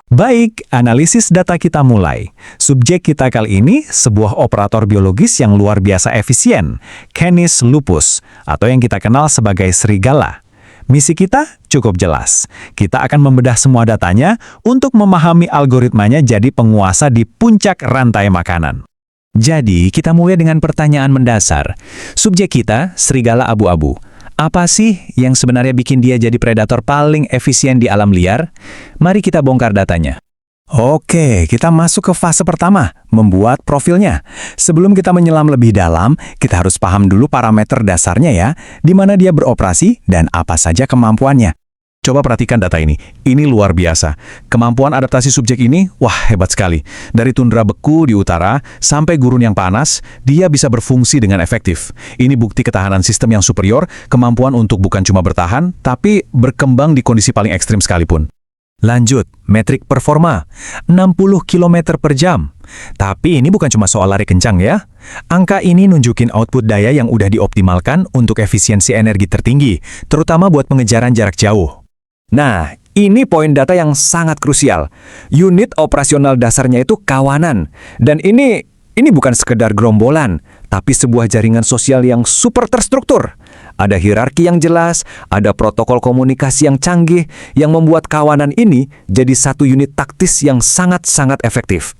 Baik, analisis data kita mulai. Subjek kita kali ini sebuah operator biologis yang luar biasa efisien, Canis lupus, atau yang kita kenal sebagai serigala. Misi kita cukup jelas. Kita akan membedah semua datanya untuk memahami algoritmanya jadi penguasa di puncak rantai makanan. Jadi, kita mulai dengan pertanyaan mendasar. Subjek kita, serigala abu-abu. Apa sih yang sebenarnya bikin dia jadi predator paling efisien di alam liar? Mari kita bongkar datanya. Oke, kita masuk ke fase pertama, membuat profilnya. Sebelum kita menyelam lebih dalam, kita harus paham dulu parameter dasarnya ya, di mana dia beroperasi dan apa saja kemampuannya. Coba perhatikan data ini luar biasa. Kemampuan adaptasi subjek ini, wah hebat sekali. Dari tundra beku di utara sampai gurun yang panas, dia bisa berfungsi dengan efektif. Ini bukti ketahanan sistem yang superior, kemampuan untuk bukan cuma bertahan, tapi berkembang di kondisi paling ekstrim sekalipun. Lanjut, metrik performa, 60 km per jam. Tapi ini bukan cuma soal lari kencang ya. Angka ini nunjukin output daya yang udah dioptimalkan untuk efisiensi energi tertinggi, terutama buat pengejaran jarak jauh. Nah, ini poin data yang sangat krusial. Unit operasional dasarnya itu kawanan. Dan ini bukan sekedar gerombolan, tapi sebuah jaringan sosial yang super terstruktur. Ada hierarki yang jelas, ada protokol komunikasi yang canggih, yang membuat kawanan ini jadi satu unit taktis yang sangat-sangat efektif.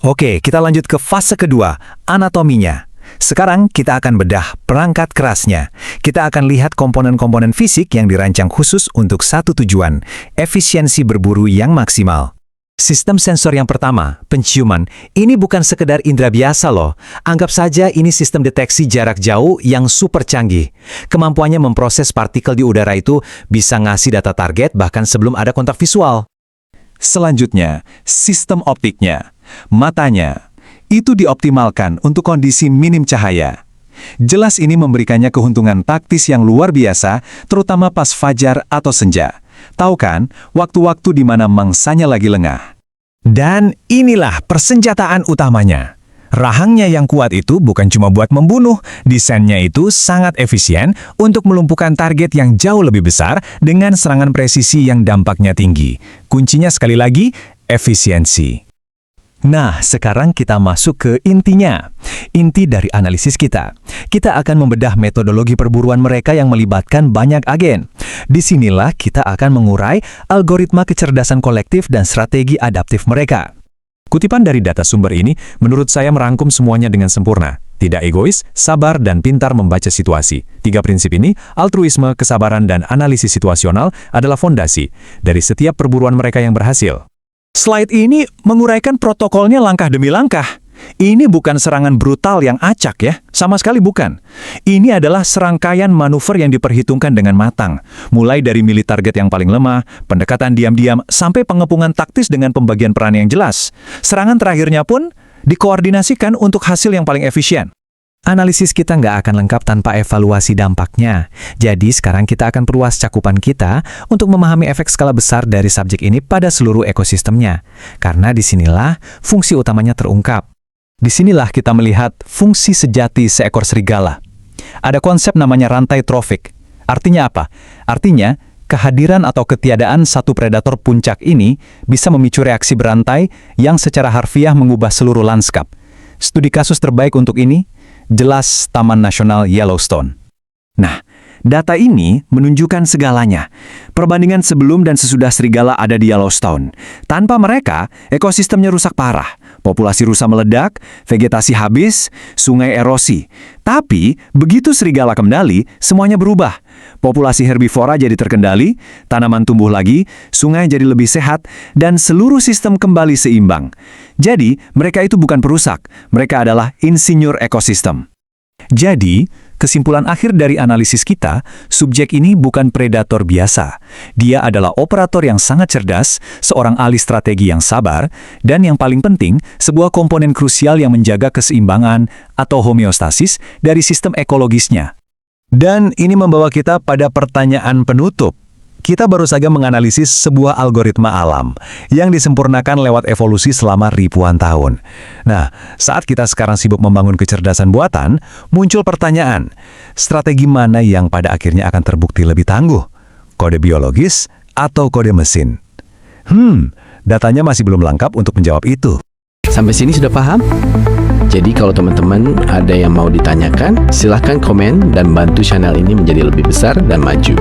Oke, kita lanjut ke fase kedua, anatominya. Sekarang kita akan bedah perangkat kerasnya. Kita akan lihat komponen-komponen fisik yang dirancang khusus untuk satu tujuan, efisiensi berburu yang maksimal. Sistem sensor yang pertama, penciuman, ini bukan sekedar indera biasa loh. Anggap saja ini sistem deteksi jarak jauh yang super canggih. Kemampuannya memproses partikel di udara itu bisa ngasih data target bahkan sebelum ada kontak visual. Selanjutnya, sistem optiknya, matanya. Itu dioptimalkan untuk kondisi minim cahaya. Jelas ini memberikannya keuntungan taktis yang luar biasa, terutama pas fajar atau senja. Tahu kan, waktu-waktu di mana mangsanya lagi lengah. Dan inilah persenjataan utamanya. Rahangnya yang kuat itu bukan cuma buat membunuh, desainnya itu sangat efisien untuk melumpuhkan target yang jauh lebih besar dengan serangan presisi yang dampaknya tinggi. Kuncinya sekali lagi, efisiensi. Nah, sekarang kita masuk ke intinya. Inti dari analisis kita. Kita akan membedah metodologi perburuan mereka yang melibatkan banyak agen. Disinilah kita akan mengurai algoritma kecerdasan kolektif dan strategi adaptif mereka. Kutipan dari data sumber ini, menurut saya merangkum semuanya dengan sempurna. Tidak egois, sabar, dan pintar membaca situasi. 3 prinsip ini, altruisme, kesabaran, dan analisis situasional adalah fondasi dari setiap perburuan mereka yang berhasil. Slide ini menguraikan protokolnya langkah demi langkah. Ini bukan serangan brutal yang acak ya, sama sekali bukan. Ini adalah serangkaian manuver yang diperhitungkan dengan matang. Mulai dari milih target yang paling lemah, pendekatan diam-diam, sampai pengepungan taktis dengan pembagian peran yang jelas. Serangan terakhirnya pun dikoordinasikan untuk hasil yang paling efisien. Analisis kita nggak akan lengkap tanpa evaluasi dampaknya. Jadi sekarang kita akan perluas cakupan kita untuk memahami efek skala besar dari subjek ini pada seluruh ekosistemnya. Karena disinilah fungsi utamanya terungkap. Disinilah kita melihat fungsi sejati seekor serigala. Ada konsep namanya rantai trofik. Artinya apa? Artinya, kehadiran atau ketiadaan satu predator puncak ini bisa memicu reaksi berantai yang secara harfiah mengubah seluruh lanskap. Studi kasus terbaik untuk ini jelas Taman Nasional Yellowstone. Nah, data ini menunjukkan segalanya. Perbandingan sebelum dan sesudah serigala ada di Yellowstone. Tanpa mereka, ekosistemnya rusak parah. Populasi rusa meledak, vegetasi habis, sungai erosi. Tapi, begitu serigala kembali, semuanya berubah. Populasi herbivora jadi terkendali, tanaman tumbuh lagi, sungai jadi lebih sehat, dan seluruh sistem kembali seimbang. Jadi, mereka itu bukan perusak, mereka adalah insinyur ekosistem. Jadi, kesimpulan akhir dari analisis kita, subjek ini bukan predator biasa. Dia adalah operator yang sangat cerdas, seorang ahli strategi yang sabar, dan yang paling penting, sebuah komponen krusial yang menjaga keseimbangan atau homeostasis dari sistem ekologisnya. Dan ini membawa kita pada pertanyaan penutup. Kita baru saja menganalisis sebuah algoritma alam yang disempurnakan lewat evolusi selama ribuan tahun. Nah, saat kita sekarang sibuk membangun kecerdasan buatan, muncul pertanyaan, strategi mana yang pada akhirnya akan terbukti lebih tangguh? Kode biologis atau kode mesin? Datanya masih belum lengkap untuk menjawab itu. Sampai sini sudah paham? Jadi kalau teman-teman ada yang mau ditanyakan, silahkan komen dan bantu channel ini menjadi lebih besar dan maju.